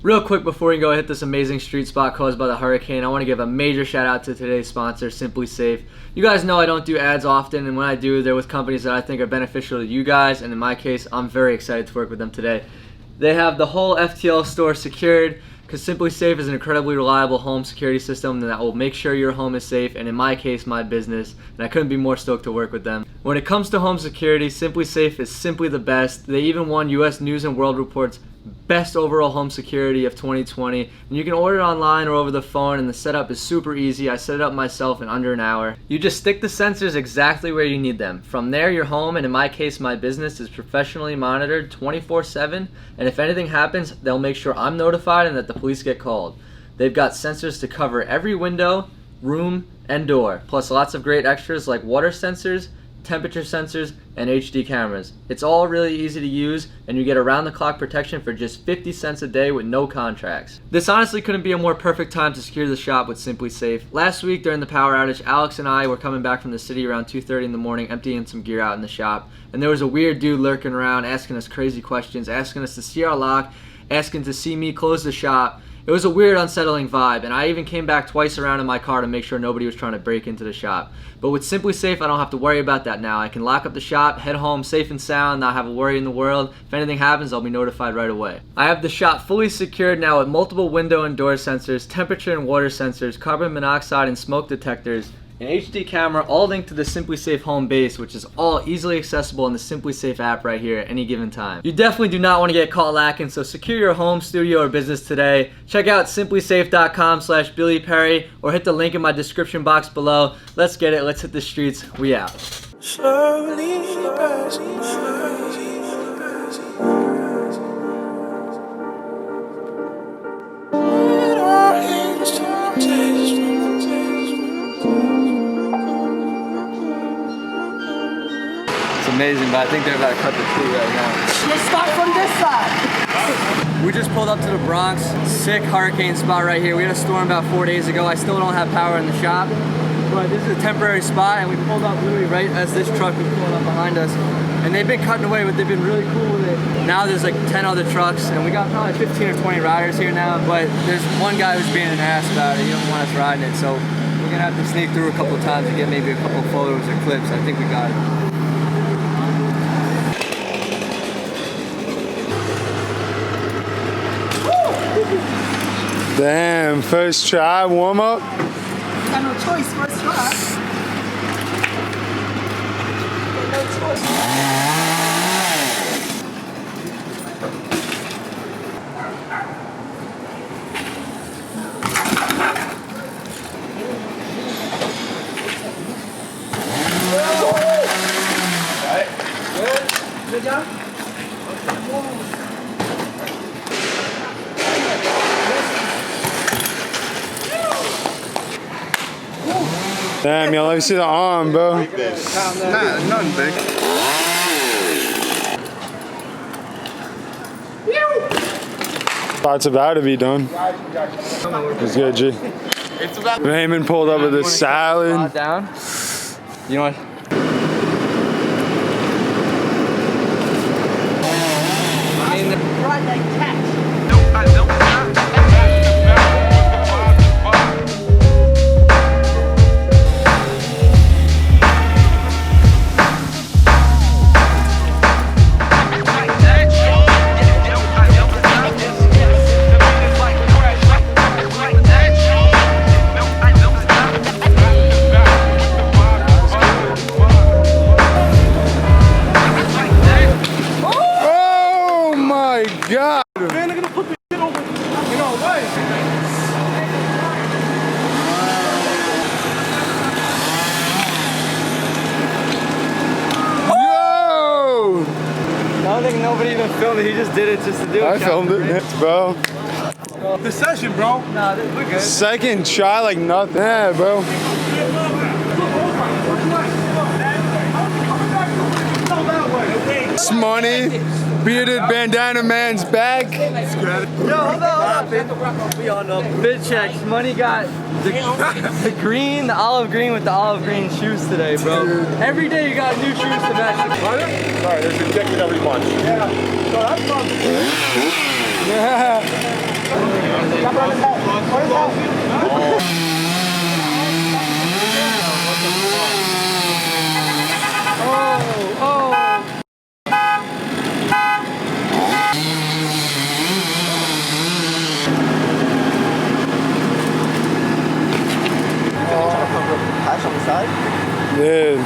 Real quick before we go hit this amazing street spot caused by the hurricane, I want to give a major shout out to today's sponsor, Simply Safe. You guys know I don't do ads often, and when I do, they're with companies that I think are beneficial to you guys, and in my case, I'm very excited to work with them today. They have the whole FTL store secured, because Simply Safe is an incredibly reliable home security system that will make sure your home is safe, and in my case, my business, and I couldn't be more stoked to work with them. When it comes to home security, Simply Safe is simply the best. They even won US News and World Report's best overall home security of 2020, and you can order it online or over the phone, and the setup is super easy. I set it up myself in under an hour. You just stick the sensors exactly where you need them. From there, your home, and in my case my business, is professionally monitored 24/7, and if anything happens, they'll make sure I'm notified and that the police get called. They've got sensors to cover every window, room, and door, plus lots of great extras like water sensors, temperature sensors, and HD cameras. It's all really easy to use, and you get around-the-clock protection for just 50 cents a day with no contracts. This honestly couldn't be a more perfect time to secure the shop with Simply Safe. Last week during the power outage, Alex and I were coming back from the city around 2:30 in the morning, emptying some gear out in the shop, and there was a weird dude lurking around asking us crazy questions, asking us to see our lock, asking to see me close the shop. It was a weird, unsettling vibe, and I even came back twice around in my car to make sure nobody was trying to break into the shop. But with Simply Safe, I don't have to worry about that now. I can lock up the shop, head home safe and sound, not have a worry in the world. If anything happens, I'll be notified right away. I have the shop fully secured now with multiple window and door sensors, temperature and water sensors, carbon monoxide and smoke detectors, an HD camera, all linked to the Simply Safe home base, which is all easily accessible in the Simply Safe app right here at any given time. You definitely do not want to get caught lacking, so secure your home, studio, or business today. Check out simplysafe.com/BillyPerry or hit the link in my description box below. Let's get it. Let's hit the streets. We out. Slowly passing by. Amazing, but I think they're about to cut the tree right now. Let's start from this side. We just pulled up to the Bronx. Sick hurricane spot right here. We had a storm about 4 days ago. I still don't have power in the shop, but this is a temporary spot, and we pulled up literally right as this truck was pulling up behind us. And they've been cutting away, but they've been really cool with it. Now there's like 10 other trucks, and we got probably 15 or 20 riders here now, but there's one guy who's being an ass about it. He doesn't want us riding it, so we're gonna have to sneak through a couple of times to get maybe a couple photos or clips. I think we got it. Damn, first try, warm up. Got no choice, first try. No choice. Alright, good. Good job. Damn, y'all, let me see the arm, bro. Nah, nothing big. Spot's about to be done. It's good, G. Raymond pulled up with a salad. Down. You know what? Right like that. film it. He just did it just to do it. I filmed it, bro. The session, bro. Nah, we're good. Second try like nothing. Yeah, bro. It's money. Bearded bandana man's back. Yo, hold on. We on the fit checks. Money got the green, the olive green with the olive green shoes today, bro. Every day you got new shoes to match. Sorry, there's a ticket every month. Yeah. So that's fun. Dude.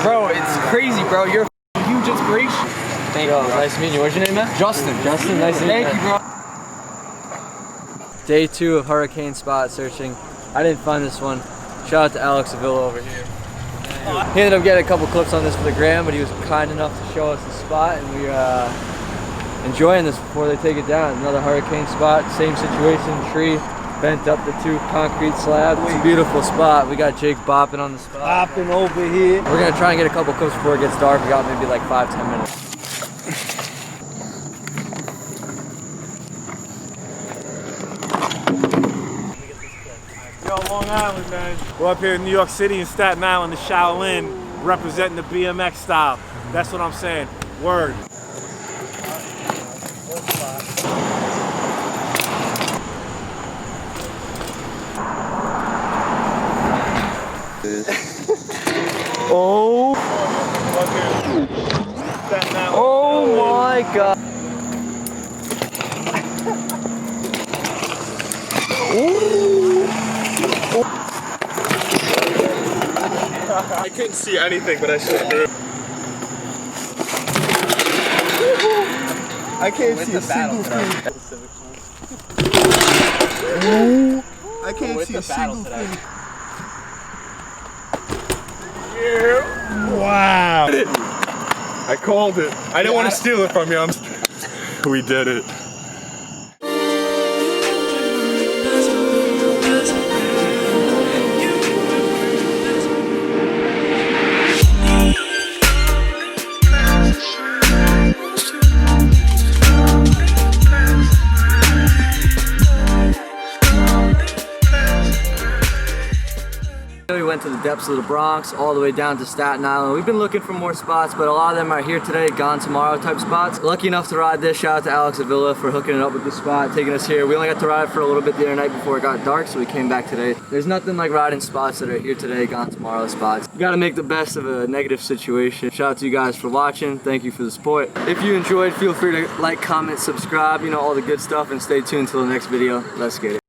Bro, it's crazy, bro. You're a huge inspiration. Thank you. Nice to meet you. What's your name, man? Justin. Justin, nice to meet you. Thank you, bro. Day 2 of hurricane spot searching. I didn't find this one. Shout out to Alex Avila over here. He ended up getting a couple clips on this for the gram, but he was kind enough to show us the spot, and we are enjoying this before they take it down. Another hurricane spot, same situation, tree bent up the 2 concrete slabs. It's a beautiful spot. We got Jake bopping on the spot. Bopping over here. We're gonna try and get a couple clips before it gets dark. We got maybe like 5-10 minutes. Yo, Long Island, man. We're up here in New York City and Staten Island, the Shaolin, representing the BMX style. That's what I'm saying. Word. Oh! Oh my God! I couldn't see anything, but I should have. I can't see a single thing. I can't see a single thing. Wow. I called it. I didn't want to steal it from you. We did it. We went to the depths of the Bronx, all the way down to Staten Island. We've been looking for more spots, but a lot of them are here today, gone tomorrow type spots. Lucky enough to ride this. Shout out to Alex Avila for hooking it up with this spot, taking us here. We only got to ride for a little bit the other night before it got dark, so we came back today. There's nothing like riding spots that are here today, gone tomorrow spots. You gotta make the best of a negative situation. Shout out to you guys for watching. Thank you for the support. If you enjoyed, feel free to like, comment, subscribe, you know, all the good stuff, and stay tuned till the next video. Let's get it.